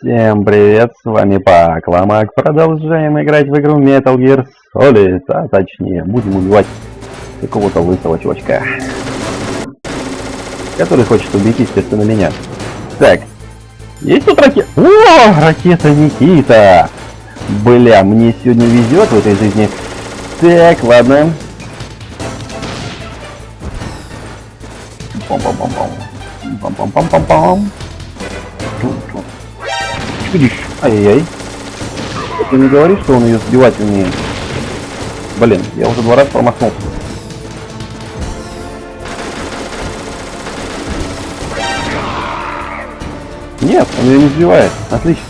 Всем привет, с вами PakLomak. Продолжаем играть в игру Metal Gear Solid, а точнее, будем убивать какого-то лысого чувачка, который хочет убить, естественно, меня. Так, есть тут ракета? О, ракета Никита! Бля, мне сегодня везет в этой жизни. Так, ладно. Пам-пам-пам-пам. Пам-пам-пам-пам-пам. Ай-яй-яй. Ты не говоришь, что он ее сбивать умеет? Блин, я уже 2 раза промахнулся. Нет, он ее не сбивает. Отлично.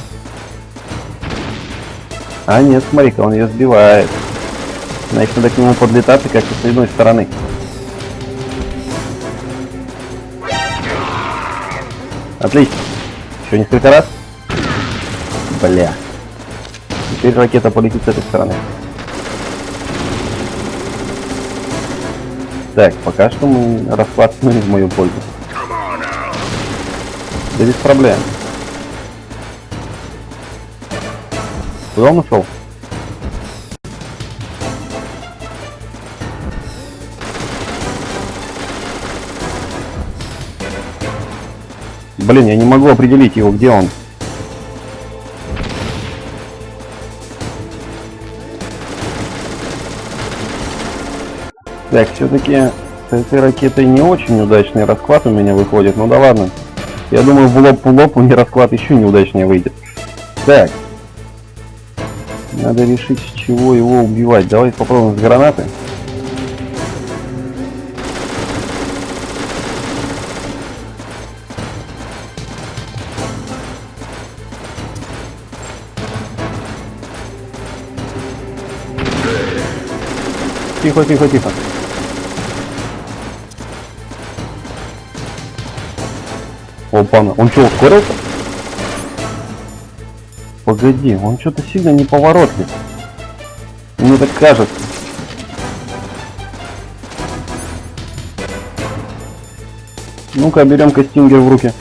А нет, смотри-ка, он ее сбивает. Значит, надо к нему подлетаться как-то с одной стороны. Отлично. Еще несколько раз. Бля. Теперь ракета полетит с этой стороны. Так, пока что мы расклад не в мою пользу. Да без проблем. Куда он ушел? Блин, я не могу определить его, где он. Так, все-таки с этой ракетой не очень удачный расклад у меня выходит. Ну да ладно. Я думаю, в лоб у меня расклад еще неудачнее выйдет. Так. Надо решить, с чего его убивать. Давайте попробуем с гранаты. Тихо, тихо, тихо. Опа-на. Он что, ускорился? Погоди, он что-то сильно неповоротлив. Мне так кажется. Ну-ка, берем-ка стингер в руки.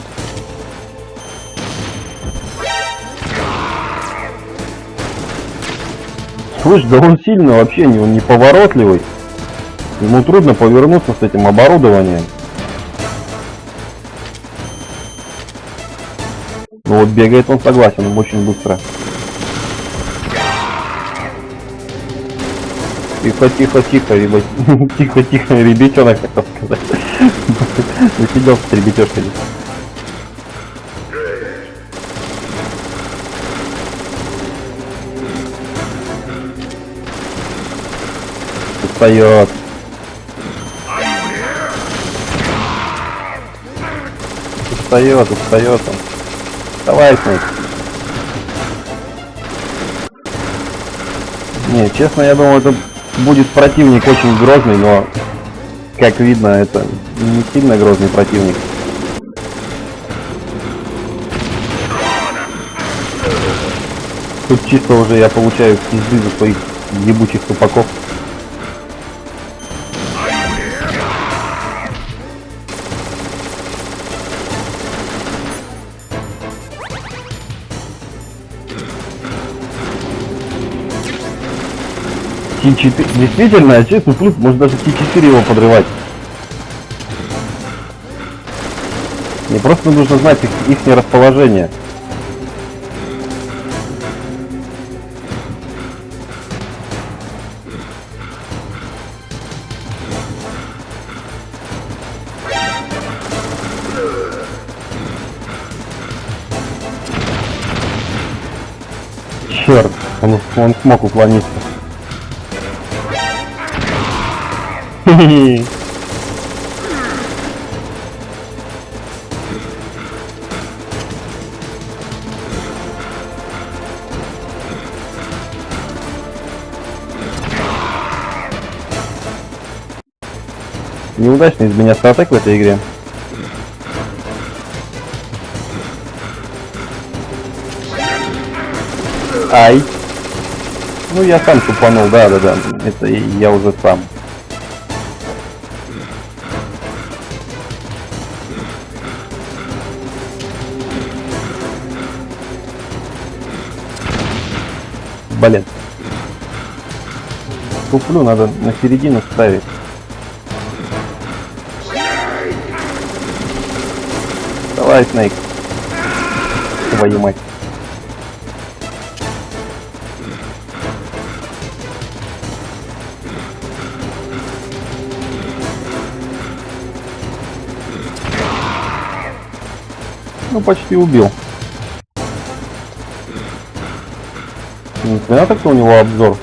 Слышь, да он сильно вообще он неповоротливый. Ему трудно повернуться с этим оборудованием. Ну вот бегает он, согласен, он очень быстро. Тихо, тихо, тихо, тихо, тихо, ребятенок, как сказать. Засиделся с ребятешкой. Устает. Устает он. Давай, снайп. Не, честно, я думал, это будет противник очень грозный, но, как видно, это не сильно грозный противник. Тут чисто уже я получаю пизды за своих ебучих тупаков. T4. Действительно, честно, плюс может даже T4 его подрывать. Мне просто нужно знать их расположение. Черт, он смог уклониться. Неудачный из меня стратег в этой игре. Ай. Ну я сам тупанул, да. Это я уже сам. Блин. Туплю, надо на середину ставить. Давай, Снейк. Твою мать. Ну, почти убил. Несмотря на то, что у него обзор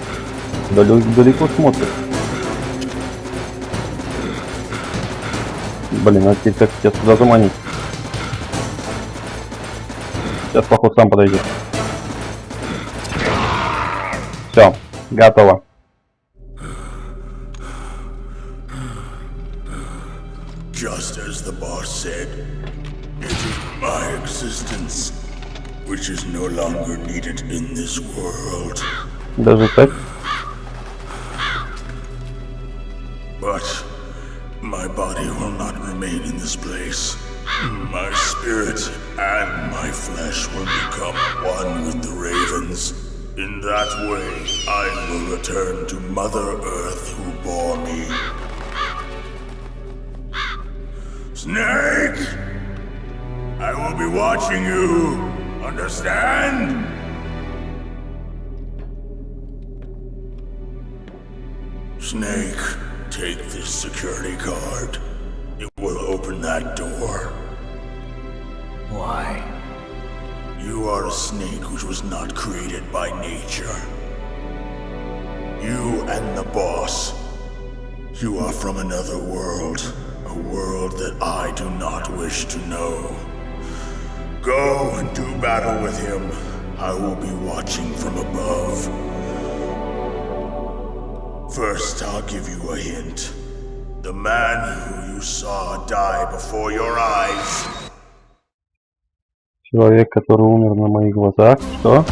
далеко смотрит. Блин, надо теперь как тебя сюда заманить. Сейчас, походу, сам подойдет. Все, готово. Just as the boss said, it is my existence, which is no longer needed in this world. Даже так? But my body will not remain in this place. My spirit and my flesh will become one with the ravens. In that way, I will return to Mother Earth who bore me. Snake! I will be watching you. Understand? Snake, take this security card. It will open that door. Why? You are a snake which was not created by nature. You and the boss. You are from another world. A world that I do not wish to know. Go and do battle with him. I will be watching from above. First, I'll give you a hint. The man who you saw die before your eyes. Человек, который умер на моих глазах. Что?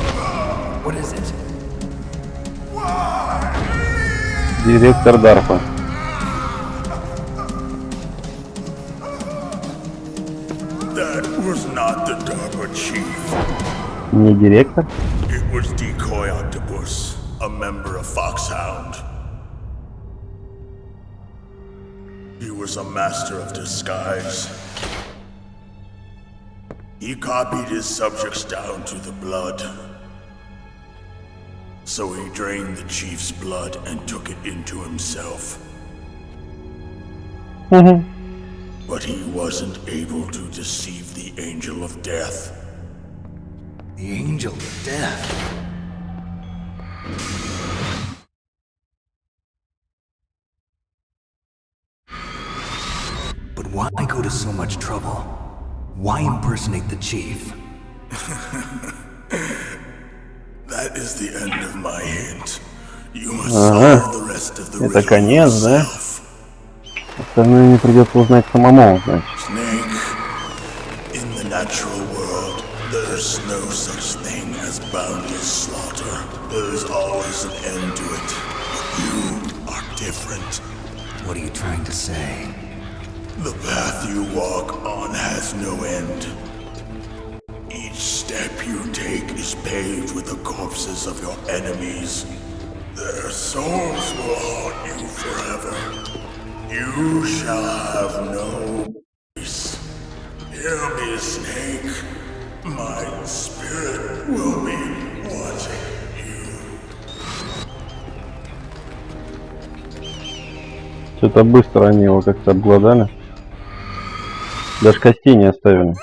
What is it? Директор Дарпа. That was not the DARPA chief. Не директор? It was Decoy Octopus, a member of Foxhound. He was a master of disguise. He copied his subjects down to the blood. So he drained the chief's blood and took it into himself. But he wasn't able to deceive the Angel of Death. The Angel of Death? But why go to so much trouble? Why impersonate the chief? That is the end of my hint. You must solve the rest of the Это riddle конец, да? yourself. Остальное мне придется узнать самому, значит. Snake, in the natural world, there's no such thing as boundless slaughter. There is always an end to it. But you are different. What are you trying to say? The path you walk on has no end. Each step you take is paved with the corpses of your enemies. Their souls will haunt you forever. You shall have no peace. Hear me, Snake. My spirit will be watching you. Что-то быстро они его как-то обглодали. Даже костей не оставили.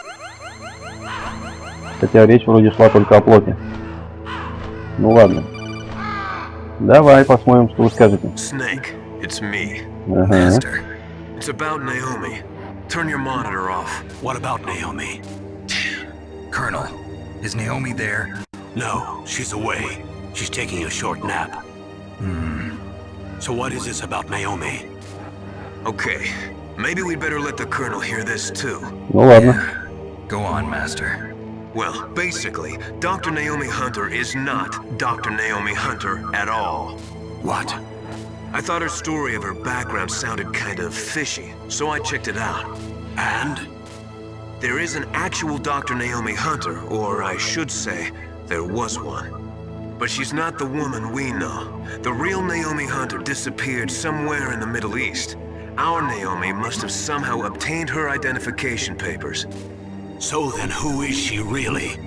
Хотя речь вроде шла только о плоти. Ну ладно. Давай посмотрим, что вы скажете. Snake, it's me. Master. It's about Naomi. Turn your monitor off. What about Naomi? Colonel, is Naomi there? No, she's away. She's taking a short nap. So what is this about Naomi? Okay, maybe we'd better let the Colonel hear this too. Ну ладно. Go on, Master. Well, basically, Dr. Naomi Hunter is not Dr. Naomi Hunter at all. What? I thought her story of her background sounded kind of fishy, so I checked it out. And? There is an actual Dr. Naomi Hunter, or I should say, there was one. but she's not the woman we know. The real Naomi Hunter disappeared somewhere in the Middle East. Our Naomi must have somehow obtained her identification papers. So then who is she really?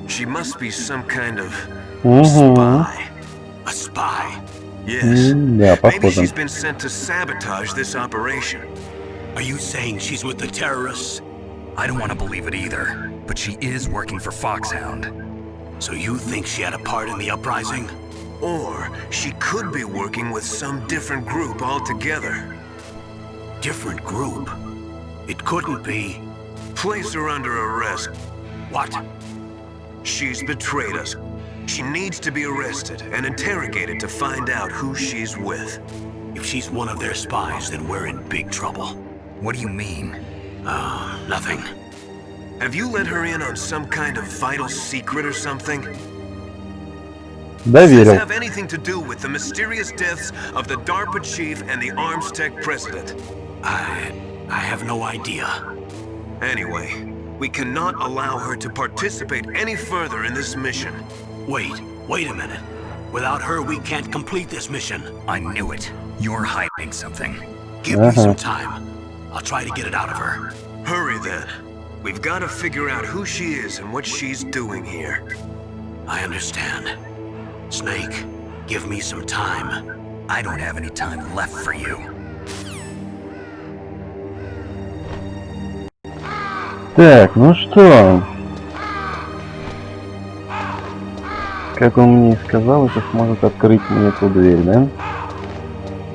She must be some kind of Угу. spy. A spy? Yes. Да, Maybe похоже. she's been sent to sabotage this operation. Are you saying she's with the terrorists? I don't want to believe it either, but she is working for Foxhound. So you think she had a part in the uprising? Or she could be working with some different group altogether. Different group? It couldn't be. Place her under arrest. What? She's betrayed us. She needs to be arrested and interrogated to find out who she's with. If she's one of their spies, then we're in big trouble. What do you mean? Nothing. Have you let her in on some kind of vital secret or something? Does Доверил. this have anything to do with the mysterious deaths of the DARPA chief and the Arms Tech president? I have no idea. Anyway, we cannot allow her to participate any further in this mission. Wait a minute. Without her, we can't complete this mission. I knew it. You're hiding something. Give me some time. I'll try to get it out of her. Hurry then. We've got to figure out who she is and what she's doing here. I understand. Snake, give me some time. I don't have any time left for you. Так, ну что? Как он мне и сказал, это сможет открыть мне эту дверь, да?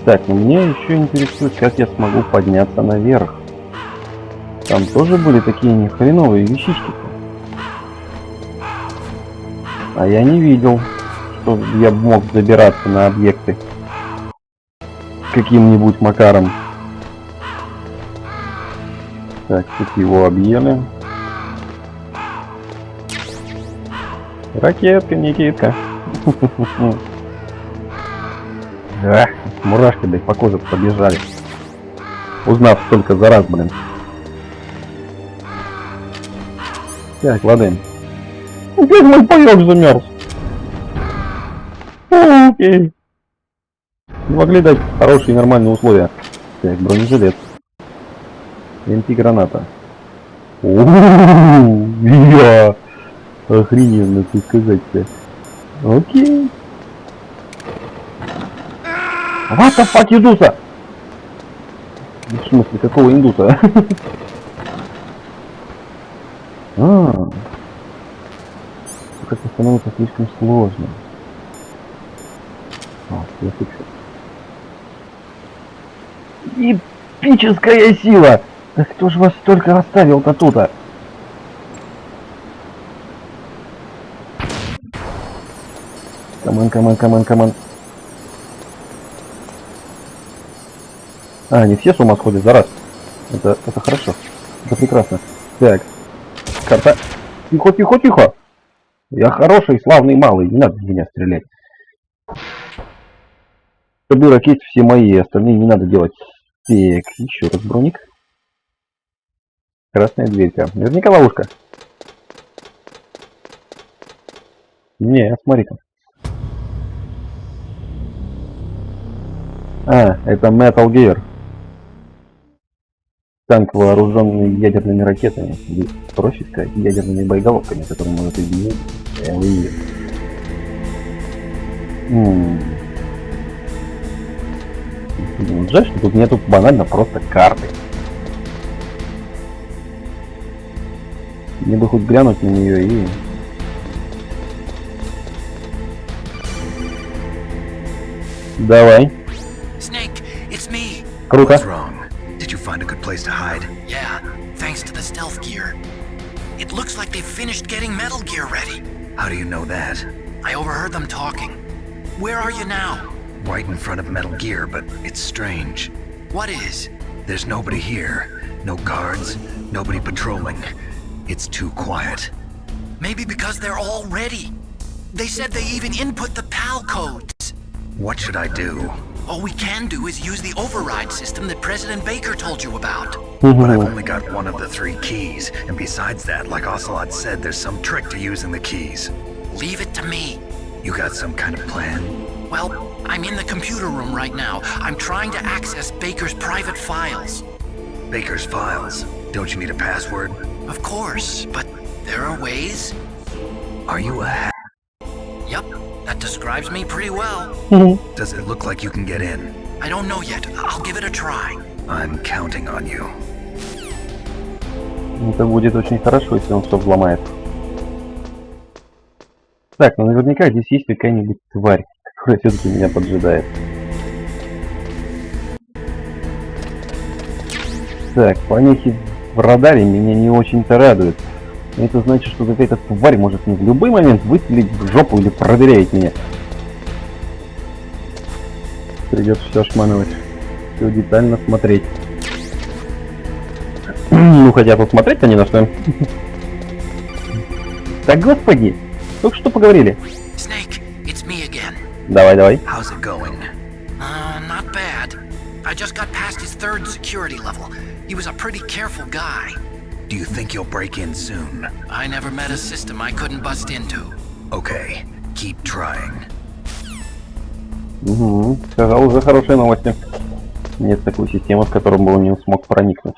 Так, ну меня еще интересует, как я смогу подняться наверх. Там тоже были такие нехреновые вещички. А я не видел, что я мог забираться на объекты каким-нибудь макаром. Так, тут его объели. Ракетка, Никитка. Мурашки, блядь, по коже побежали. Узнав столько за раз, блин. Так, ладно. Опять мой паёк замерз. Окей. Не могли дать хорошие нормальные условия. Так, бронежилет. Граната. Я охрененно, ты сказать-то. Окей. What the fuck, индуса? В смысле, какого индуса? Как-то становится слишком сложно. Я фиксирую. Эпическая сила! Да кто ж вас столько оставил-то тут-то? Камон. А, не все с ума сходят за раз. Это хорошо. Это прекрасно. Так. Карта. Тихо. Я хороший, славный малый. Не надо в меня стрелять. Дырок есть все мои, остальные не надо делать. Так, еще раз броник. Красная дверька. Наверняка ловушка. Не, смотри-ка. А, это Metal Gear. Танк, вооруженный ядерными ракетами. Или, проще сказать, ядерными боеголовками, которые может изменить. Жаль, что тут нету банально просто карты. Мне бы хоть глянуть на нее и... Давай. Snake, it's me. Круто. What's wrong? Did you find a good place to hide? Yeah, thanks to the stealth gear. It looks like they've finished getting Metal Gear ready. How do you know that? I overheard them talking. Where are you now? Right in front of Metal Gear, but it's strange. What is? There's nobody here. No guards, nobody patrolling. It's too quiet. Maybe because they're all ready. They said they even input the PAL codes. What should I do? All we can do is use the override system that President Baker told you about. But I've only got one of the 3 keys, and besides that, like Ocelot said, there's some trick to using the keys. Leave it to me. You got some kind of plan? Well, I'm in the computer room right now. I'm trying to access Baker's private files. Baker's files? Don't you need a password? Of course, but there are ways. Are you a hack? Yep, that describes me pretty well. Does it look like you can get in? I don't know yet. I'll give it a try. I'm counting on you. Это будет очень хорошо, если он все взломает. Так, ну наверняка здесь есть какая-нибудь тварь, которая все-таки меня поджидает. Так, помехи в радаре меня не очень-то радуют. Это значит, что какая-то тварь может мне в любой момент выстрелить в жопу или проверяет меня. Придется все шмановать, все детально смотреть. Ну, хотя тут смотреть-то не на что. Так, господи, только что поговорили. Snake, it's me again. Давай. How's it going? Not bad. I just got past his 3rd security level. He was a pretty careful guy. Do you think you'll break in soon? I never met a system I couldn't bust into. Okay, keep trying. Угу, сказал, уже хорошие новости. Нет такой системы, в которую бы он не смог проникнуть.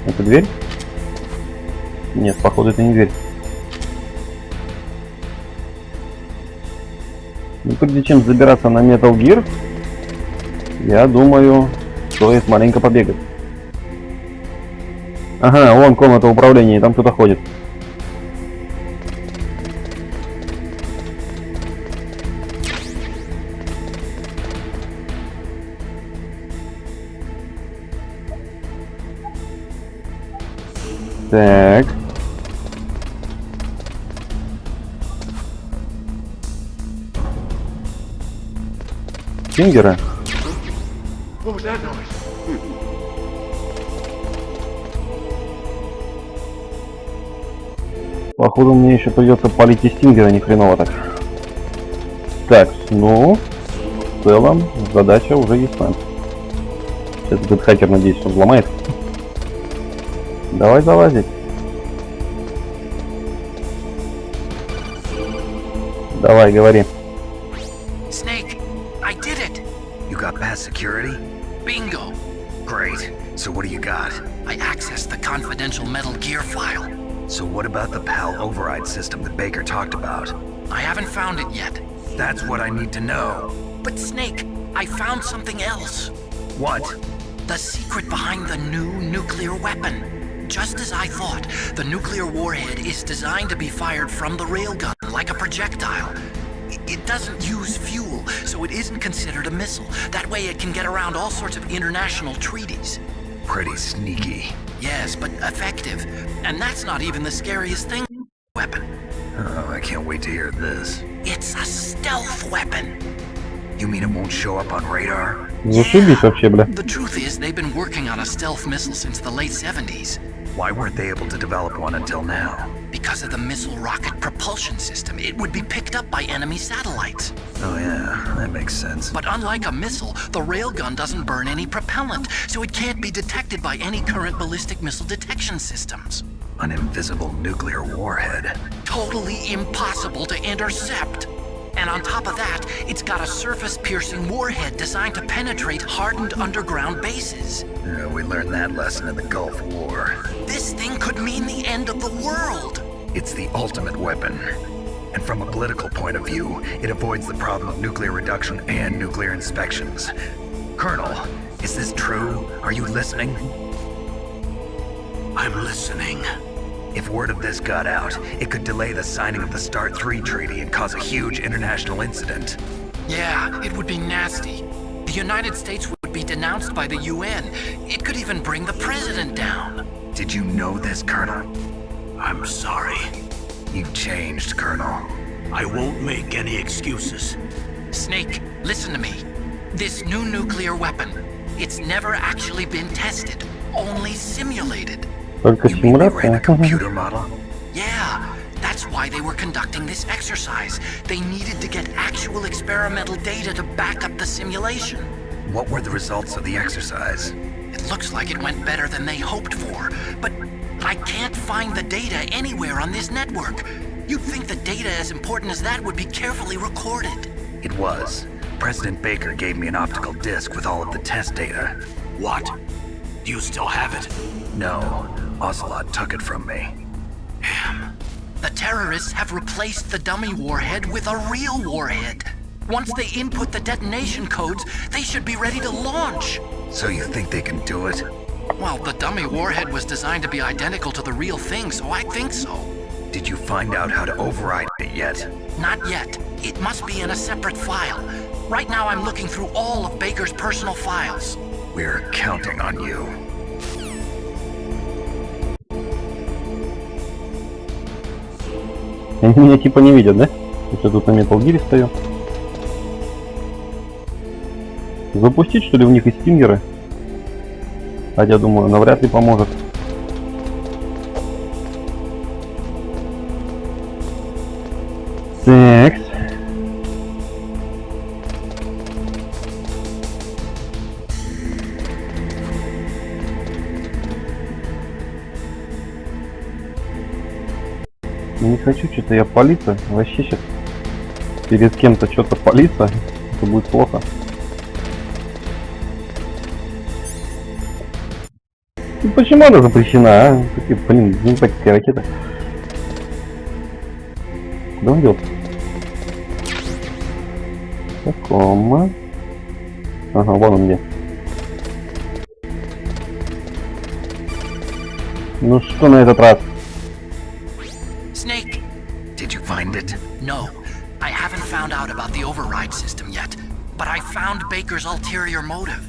Это дверь? Нет, походу это не дверь. Но прежде чем забираться на Metal Gear, я думаю, стоит маленько побегать. Ага, вон комната управления, там кто-то ходит. Так. Стингера? Походу мне еще придется полить из Стингера, ни хреново так. Так, ну, в целом задача уже ясна. Сейчас этот хакер, надеюсь, что взломает. Давай залазить. Давай, говори. Snake, I did it. You got past security? Bingo. Great. So what do you got? I accessed the confidential Metal Gear file. So what about the PAL override system that Baker talked about? I haven't found it yet. That's what I need to know. But Snake, I found something else. What? The secret behind the new nuclear weapon. Just as I thought, the nuclear warhead is designed to be fired from the railgun, like a projectile. It doesn't use fuel, so it isn't considered a missile. That way it can get around all sorts of international treaties. Pretty sneaky. Yes, but effective. And that's not even the scariest thing. Weapon. Oh, I can't wait to hear this. It's a stealth weapon. You mean it won't show up on radar? Зашибись вообще, бля. The truth is, they've been working on a stealth missile since the late 70s. Why weren't they able to develop one until now? Because of the missile rocket propulsion system, it would be picked up by enemy satellites. Oh yeah, that makes sense. But unlike a missile, the railgun doesn't burn any propellant, so it can't be detected by any current ballistic missile detection systems. An invisible nuclear warhead. Totally impossible to intercept. And on top of that, it's got a surface-piercing warhead designed to penetrate hardened underground bases. Yeah, we learned that lesson in the Gulf War. This thing could mean the end of the world. It's the ultimate weapon. And from a political point of view, it avoids the problem of nuclear reduction and nuclear inspections. Colonel, is this true? Are you listening? I'm listening. If word of this got out, it could delay the signing of the START 3 treaty and cause a huge international incident. Yeah, it would be nasty. The United States would be denounced by the UN. It could even bring the president down. Did you know this, Colonel? I'm sorry. You've changed, Colonel. I won't make any excuses. Snake, listen to me. This new nuclear weapon, it's never actually been tested, only simulated. Только You mean they ran a симуляция. computer model? Yeah, that's why they were conducting this exercise. They needed to get actual experimental data to back up the simulation. What were the results of the exercise? It looks like it went better than they hoped for, but I can't find the data anywhere on this network. You'd think the data as important as that would be carefully recorded. It was. President Baker gave me an optical disc with all of the test data. What? Do you still have it? No, Ocelot took it from me. Damn. The terrorists have replaced the dummy warhead with a real warhead. Once they input the detonation codes, they should be ready to launch. So you think they can do it? Well, the dummy warhead was designed to be identical to the real thing, so I think so. Did you find out how to override it yet? Not yet. It must be in a separate file. Right now I'm looking through all of Baker's personal files. We're counting on you. Они меня типа не видят, да? Я тут на Metal Gear стою. Запустить, что ли, в них и стингеры? Хотя, думаю, навряд ли поможет. Так. Не хочу что-то я палиться. Вообще сейчас перед кем-то что-то палиться. Это будет плохо. Ну, почему она запрещена, а? Такие, блин, динамическая ракета. Куда он делся? Такома. Ага, вон он где. Ну что на этот раз? Snake! Did you find it? No, I haven't found out about the override system yet, but I found Baker's ulterior motive.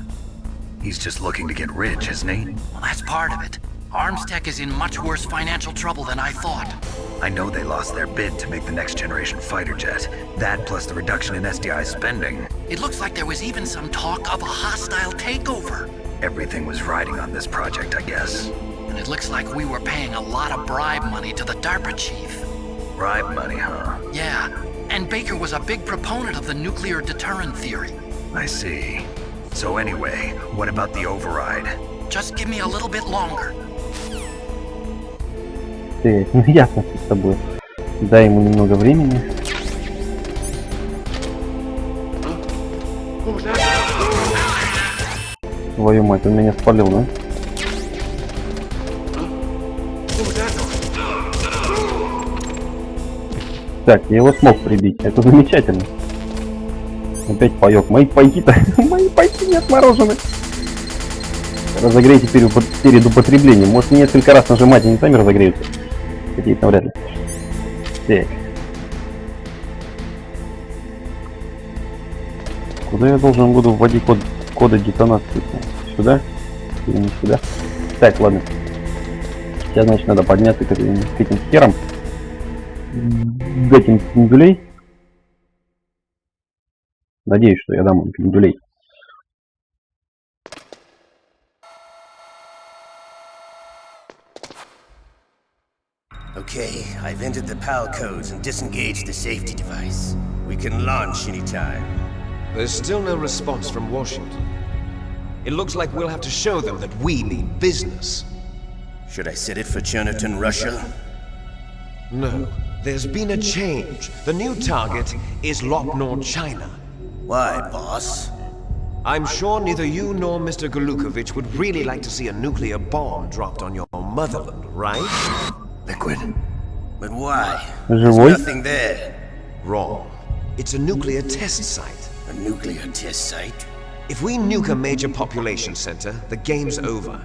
He's just looking to get rich, isn't he? Well, that's part of it. Armstech is in much worse financial trouble than I thought. I know they lost their bid to make the next generation fighter jet. That plus the reduction in SDI spending. It looks like there was even some talk of a hostile takeover. Everything was riding on this project, I guess. And it looks like we were paying a lot of bribe money to the DARPA chief. Bribe money, huh? Yeah, and Baker was a big proponent of the nuclear deterrent theory. I see. So anyway, what about the override? Just give me a little bit longer. Ты, ну ясно с тобой. Дай ему немного времени. Твою мать, он меня спалил, да? Так, я его смог прибить. Это замечательно. Опять паёк. Мои пайки-то... Мои пайки не отморожены. Разогрейте перед употреблением. Может, несколько раз нажимать, они сами разогреются. Какие-то навряд ли. Так. Куда я должен буду вводить коды детонации? Сюда? Или не сюда? Так, ладно. Сейчас, значит, надо подняться к этим херам. Дать им пиндюлей. Надеюсь, что я дам им пиндюлей. Okay, I've entered the PAL codes and disengaged the safety device. We can launch anytime. There's still no response from Washington. It looks like we'll have to show them that we mean business. Should I set it for Chernobyl, Russia? No, there's been a change. The new target is Lopnor, China. Why, boss? I'm sure neither you nor Mr. Golukovich would really like to see a nuclear bomb dropped on your motherland, right? Liquid. But why? There's Живой? nothing there. Wrong. It's a nuclear test site. A nuclear test site? If we nuke a major population center, the game's over.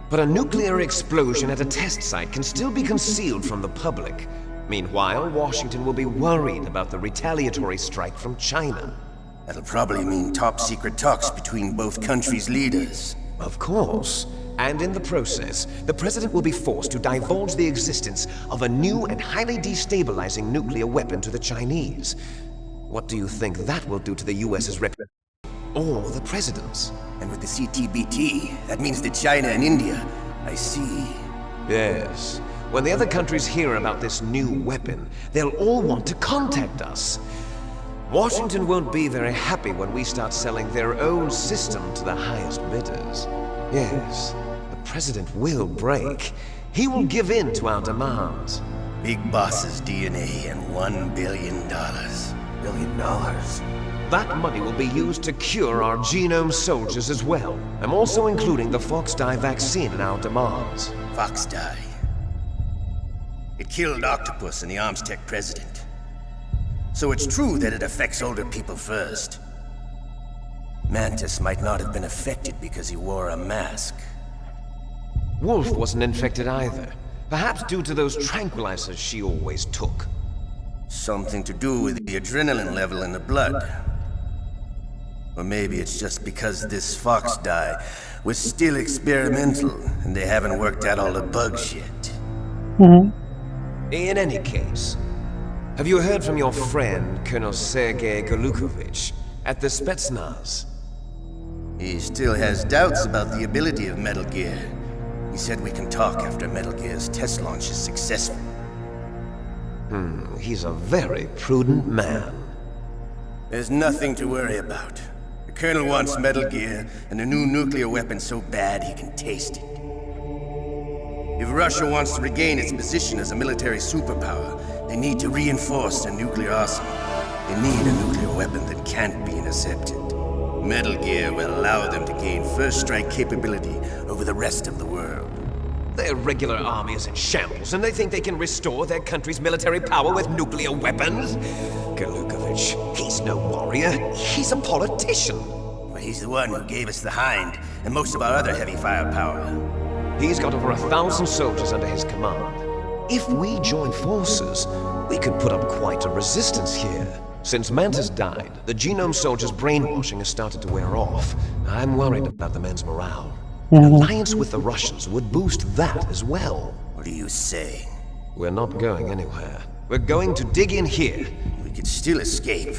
But a nuclear explosion at a test site can still be concealed from the public. Meanwhile, Washington will be worried about the retaliatory strike from China. That'll probably mean top-secret talks between both countries' leaders. Of course. And in the process, the president will be forced to divulge the existence of a new and highly destabilizing nuclear weapon to the Chinese. What do you think that will do to the US's reputation? Or the president's? And with the CTBT, that means that China and India... I see. Yes. When the other countries hear about this new weapon, they'll all want to contact us. Washington won't be very happy when we start selling their own system to the highest bidders. Yes, the president will break. He will give in to our demands. Big Boss's DNA and $1 billion. $1 billion? That money will be used to cure our genome soldiers as well. I'm also including the Fox dye vaccine in our demands. Fox dye. It killed Octopus and the Armstech president. So it's true that it affects older people first. Mantis might not have been affected because he wore a mask. Wolf wasn't infected either. Perhaps due to those tranquilizers she always took. Something to do with the adrenaline level in the blood. Or maybe it's just because this Fox dye was still experimental and they haven't worked out all the bugs yet. In any case, have you heard from your friend, Colonel Sergei Golukovich, at the Spetsnaz? He still has doubts about the ability of Metal Gear. He said we can talk after Metal Gear's test launch is successful. He's a very prudent man. There's nothing to worry about. The Colonel wants Metal Gear and a new nuclear weapon so bad he can taste it. If Russia wants to regain its position as a military superpower, they need to reinforce their nuclear arsenal. They need a nuclear weapon that can't be intercepted. Metal Gear will allow them to gain first strike capability over the rest of the world. Their regular army is in shambles, and they think they can restore their country's military power with nuclear weapons? Golukovich, he's no warrior, he's a politician. But he's the one who gave us the Hind and most of our other heavy firepower. He's got over 1,000 soldiers under his command. If we join forces, we could put up quite a resistance here. Since Mantis died, the genome soldiers' brainwashing has started to wear off. I'm worried about the men's morale. An alliance with the Russians would boost that as well. What are you saying? We're not going anywhere. We're going to dig in here. We could still escape.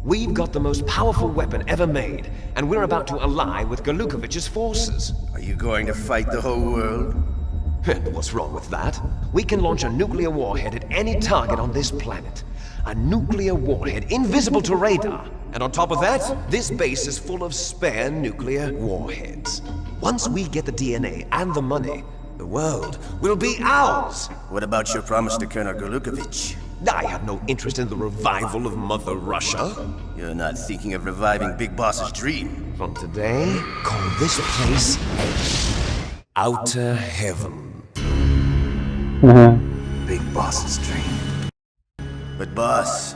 We've got the most powerful weapon ever made, and we're about to ally with Golukovich's forces. Are you going to fight the whole world? And what's wrong with that? We can launch a nuclear warhead at any target on this planet. A nuclear warhead invisible to radar. And on top of that, this base is full of spare nuclear warheads. Once we get the DNA and the money, the world will be ours! What about your promise to Colonel Golukovich? I have no interest in the revival of Mother Russia. You're not thinking of reviving Big Boss's dream. From today, call this place Outer Heaven. Big Boss's dream. But boss,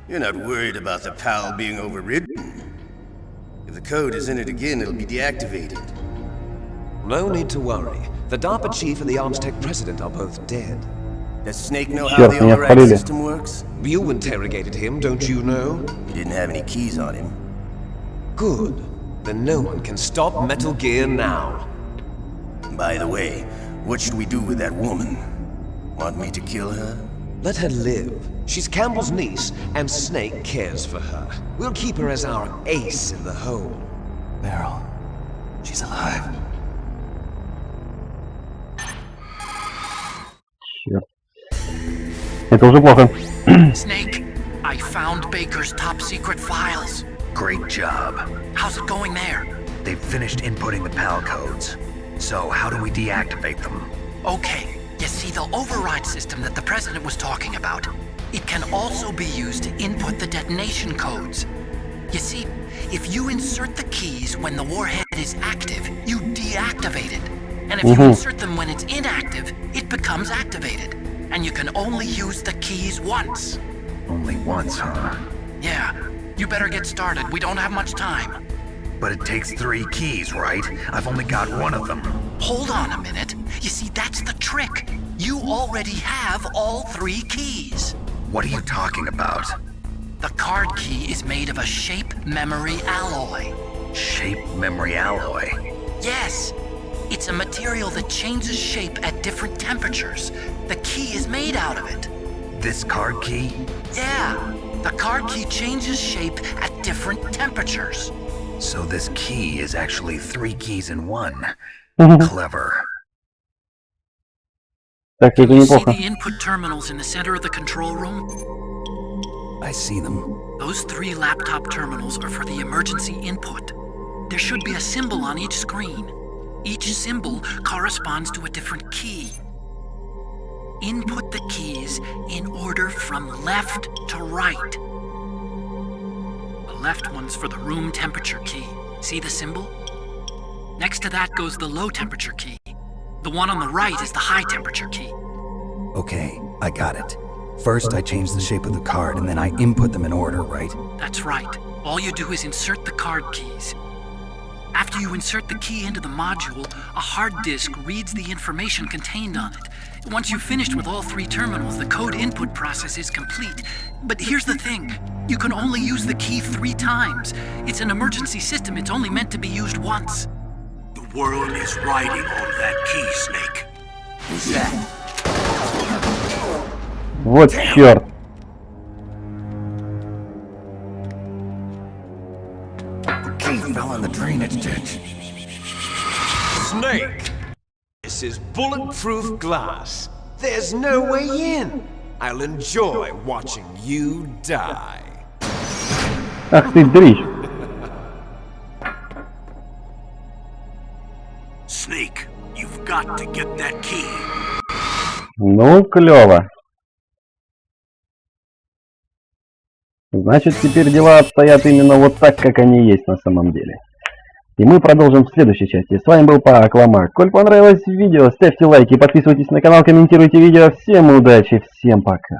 you're not worried about the PAL being overridden. If the code is in it again, it'll be deactivated. No need to worry. The DARPA chief and the Armstech president are both dead. Does Snake know how the override system works? You interrogated him, don't you know? He didn't have any keys on him. Good. Then no one can stop Metal Gear now. By the way, what should we do with that woman? Want me to kill her? Let her live. She's Campbell's niece, and Snake cares for her. We'll keep her as our ace in the hole. Meryl, she's alive. Черт. Это уже плохо. Snake, I found Baker's top secret files. Great job. How's it going there? They've finished inputting the PAL codes. So how do we deactivate them? Okay, you see the override system that the president was talking about? It can also be used to input the detonation codes. You see, if you insert the keys when the warhead is active, you deactivate it. And if you insert them when it's inactive, it becomes activated. And you can only use the keys once. Only once, huh? Yeah, you better get started. We don't have much time. But it takes 3 keys, right? I've only got 1 of them. Hold on a minute. You see, that's the trick. You already have all 3 keys. What are you talking about? The card key is made of a shape memory alloy. Shape memory alloy? Yes. It's a material that changes shape at different temperatures. The key is made out of it. This card key? Yeah. The card key changes shape at different temperatures. So this key is actually 3 keys in 1. Clever. Так, это You see неплохо. the input terminals in the center of the control room? I see them. Those 3 laptop terminals are for the emergency input. There should be a symbol on each screen. Each symbol corresponds to a different key. Input the keys in order from left to right. The left one's for the room temperature key. See the symbol? Next to that goes the low temperature key. The one on the right is the high temperature key. Okay, I got it. First, I change the shape of the card, and then I input them in order, right? That's right. All you do is insert the card keys. After you insert the key into the module, a hard disk reads the information contained on it. Once you've finished with all 3 terminals, the code input process is complete. But here's the thing. You can only use the key 3 times. It's an emergency system. It's only meant to be used once. The world is riding on that key, Snake. Who's that? Вот черт. The key fell in the drainage ditch. Snake! This is bulletproof glass. There's no way in. I'll enjoy watching you die. Ах ты дрищ. Snake, you've got to get that key. Ну, клево. Значит, теперь дела обстоят именно вот так, как они есть на самом деле. И мы продолжим в следующей части. С вами был PakLomak. Коль понравилось видео, ставьте лайки, подписывайтесь на канал, комментируйте видео. Всем удачи, всем пока.